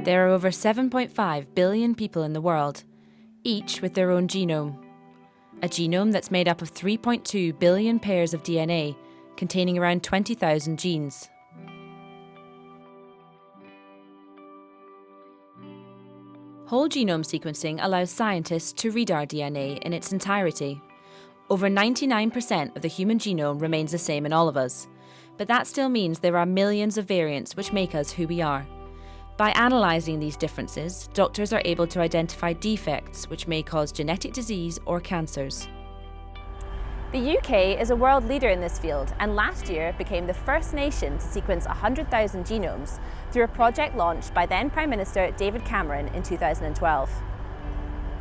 There are over 7.5 billion people in the world, each with their own genome. A genome that's made up of 3.2 billion pairs of DNA, containing around 20,000 genes. Whole genome sequencing allows scientists to read our DNA in its entirety. Over 99% of the human genome remains the same in all of us, but that still means there are millions of variants which make us who we are. By analysing these differences, doctors are able to identify defects which may cause genetic disease or cancers. The UK is a world leader in this field and last year became the first nation to sequence 100,000 genomes through a project launched by then Prime Minister David Cameron in 2012.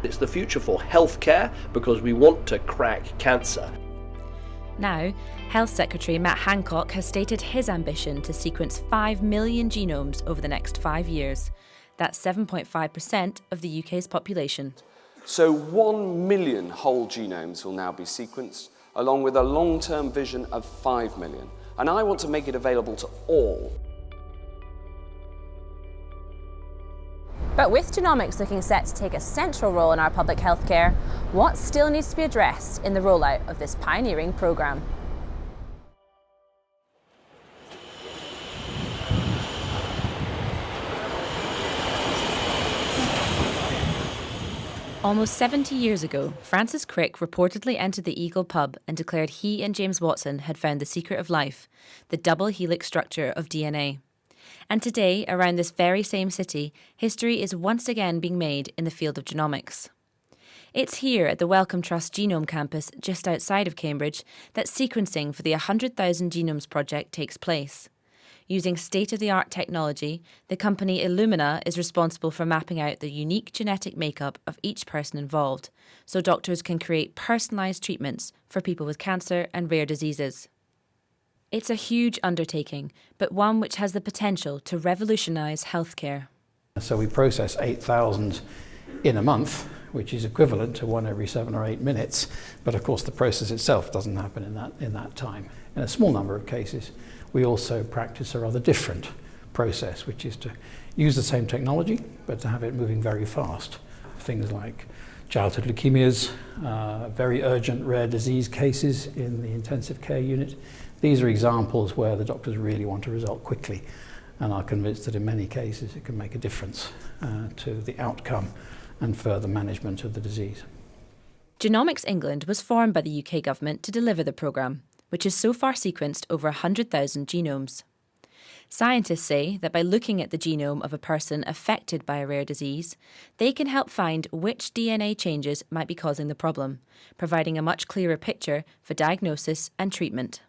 It's the future for healthcare because we want to crack cancer. Now, Health Secretary Matt Hancock has stated his ambition to sequence 5 million genomes over the next 5 years. That's 7.5% of the UK's population. So 1 million whole genomes will now be sequenced, along with a long-term vision of 5 million. And I want to make it available to all. But with genomics looking set to take a central role in our public health care, what still needs to be addressed in the rollout of this pioneering programme? Almost 70 years ago, Francis Crick reportedly entered the Eagle pub and declared he and James Watson had found the secret of life, the double helix structure of DNA. And today, around this very same city, history is once again being made in the field of genomics. It's here at the Wellcome Trust Genome Campus, just outside of Cambridge, that sequencing for the 100,000 Genomes project takes place. Using state-of-the-art technology, the company Illumina is responsible for mapping out the unique genetic makeup of each person involved, so doctors can create personalised treatments for people with cancer and rare diseases. It's a huge undertaking, but one which has the potential to revolutionise healthcare. So we process 8,000 in a month, which is equivalent to 1 every 7 or 8 minutes, but of course the process itself doesn't happen in that time. In a small number of cases, we also practice a rather different process, which is to use the same technology, but to have it moving very fast. Things like childhood leukemias, very urgent rare disease cases in the intensive care unit. These are examples where the doctors really want a result quickly and are convinced that in many cases it can make a difference to the outcome and further management of the disease. Genomics England was formed by the UK government to deliver the programme, which has so far sequenced over 100,000 genomes. Scientists say that by looking at the genome of a person affected by a rare disease, they can help find which DNA changes might be causing the problem, providing a much clearer picture for diagnosis and treatment.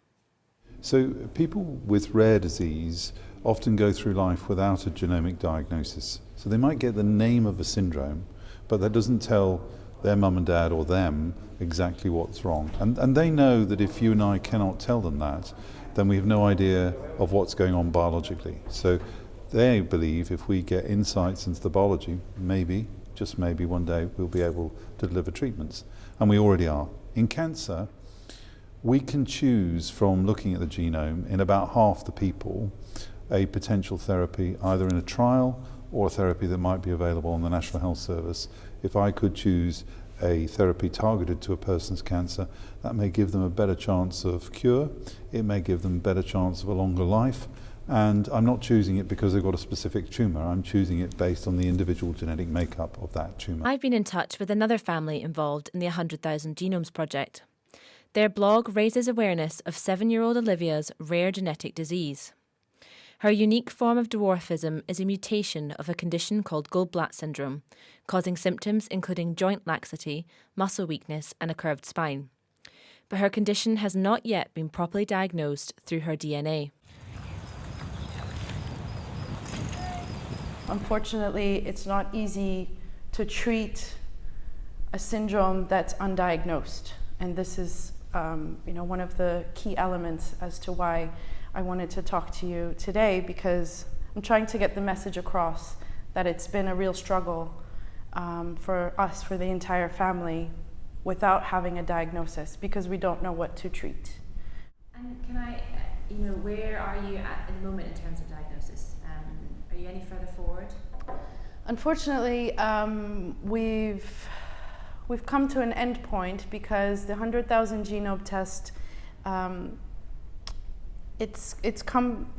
So people with rare disease often go through life without a genomic diagnosis. So they might get the name of a syndrome, but that doesn't tell their mum and dad or them exactly what's wrong. And they know that if you and I cannot tell them that, then we have no idea of what's going on biologically. So they believe if we get insights into the biology, maybe, just maybe one day we'll be able to deliver treatments. And we already are. In cancer, we can choose from looking at the genome in about half the people a potential therapy, either in a trial or a therapy that might be available on the National Health Service. If I could choose a therapy targeted to a person's cancer, that may give them a better chance of cure, it may give them a better chance of a longer life, and I'm not choosing it because they've got a specific tumour, I'm choosing it based on the individual genetic makeup of that tumour. I've been in touch with another family involved in the 100,000 Genomes project. Their blog raises awareness of 7-year-old Olivia's rare genetic disease. Her unique form of dwarfism is a mutation of a condition called Goldblatt syndrome, causing symptoms including joint laxity, muscle weakness and a curved spine. But her condition has not yet been properly diagnosed through her DNA. Unfortunately, it's not easy to treat a syndrome that's undiagnosed. And this is one of the key elements as to why I wanted to talk to you today, because I'm trying to get the message across that it's been a real struggle for us, for the entire family, without having a diagnosis, because we don't know what to treat. And can I, where are you at the moment in terms of diagnosis? Are you any further forward? Unfortunately, we've come to an end point because the 100,000 genome test,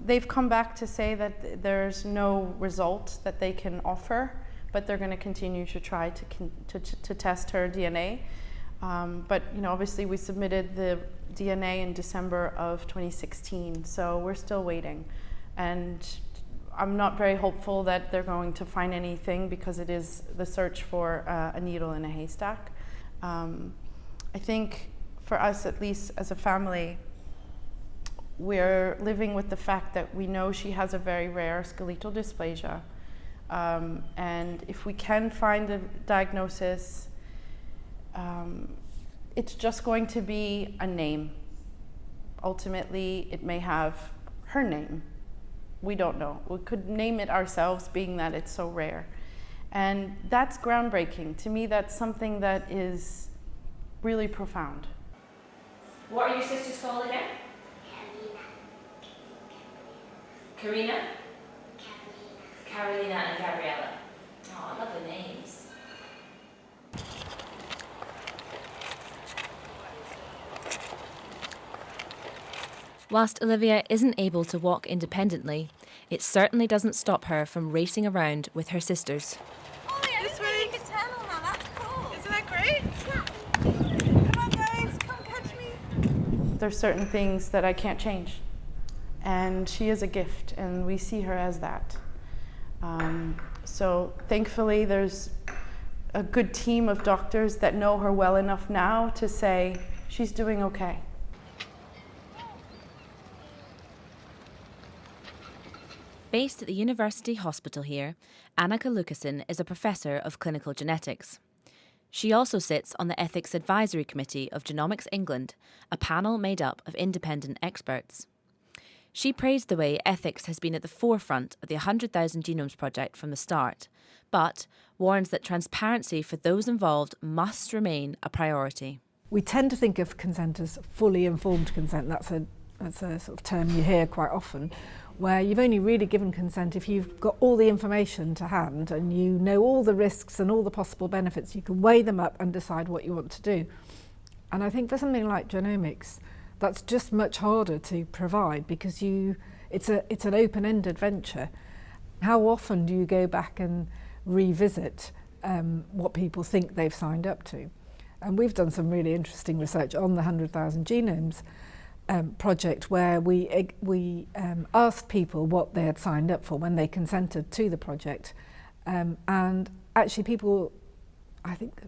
they've come back to say that there's no result that they can offer, but they're going to continue to try to test her DNA. But obviously we submitted the DNA in December of 2016, so we're still waiting. And I'm not very hopeful that they're going to find anything because it is the search for a needle in a haystack. I think for us, at least as a family, we're living with the fact that we know she has a very rare skeletal dysplasia. And if we can find a diagnosis, it's just going to be a name. Ultimately, it may have her name. We don't know. We could name it ourselves, being that it's so rare. And that's groundbreaking. To me, that's something that is really profound. What are your sisters called again? Karina? Carolina and Gabriella. Oh, lovely names. Whilst Olivia isn't able to walk independently, it certainly doesn't stop her from racing around with her sisters. Oh, yeah, this way you can turn on now. That's cool. Isn't that great? Yeah. Come on, guys. Come catch me. There's certain things that I can't change. And she is a gift, and we see her as that. So thankfully, there's a good team of doctors that know her well enough now to say she's doing okay. Based at the University Hospital here, Annika Lucassen is a professor of clinical genetics. She also sits on the Ethics Advisory Committee of Genomics England, a panel made up of independent experts. She praised the way ethics has been at the forefront of the 100,000 Genomes Project from the start, but warns that transparency for those involved must remain a priority. We tend to think of consent as fully informed consent. That's a sort of term you hear quite often, where you've only really given consent if you've got all the information to hand and you know all the risks and all the possible benefits. You can weigh them up and decide what you want to do. And I think for something like genomics, that's just much harder to provide because it's an open-ended venture. How often do you go back and revisit what people think they've signed up to? And we've done some really interesting research on the 100,000 Genomes project where we asked people what they had signed up for when they consented to the project. And actually people, I think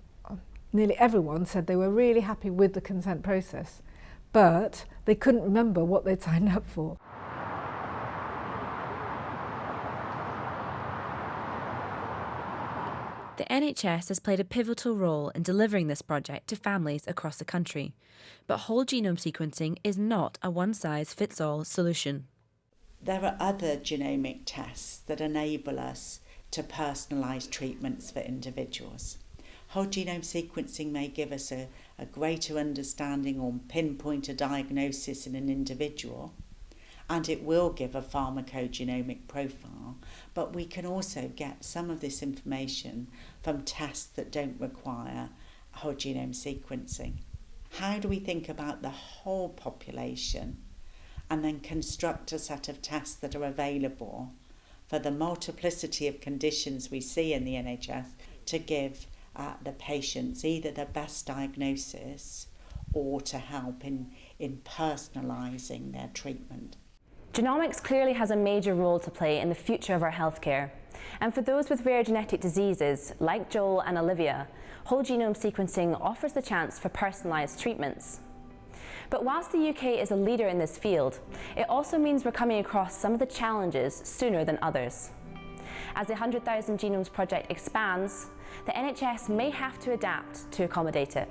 nearly everyone said they were really happy with the consent process, but they couldn't remember what they'd signed up for. The NHS has played a pivotal role in delivering this project to families across the country, but whole genome sequencing is not a one-size-fits-all solution. There are other genomic tests that enable us to personalise treatments for individuals. Whole genome sequencing may give us a greater understanding or pinpoint a diagnosis in an individual, and it will give a pharmacogenomic profile, but we can also get some of this information from tests that don't require whole genome sequencing. How do we think about the whole population and then construct a set of tests that are available for the multiplicity of conditions we see in the NHS to give the patients either the best diagnosis or to help in personalising their treatment? Genomics clearly has a major role to play in the future of our healthcare. And for those with rare genetic diseases, like Joel and Olivia, whole genome sequencing offers the chance for personalised treatments. But whilst the UK is a leader in this field, it also means we're coming across some of the challenges sooner than others. As the 100,000 Genomes Project expands, the NHS may have to adapt to accommodate it.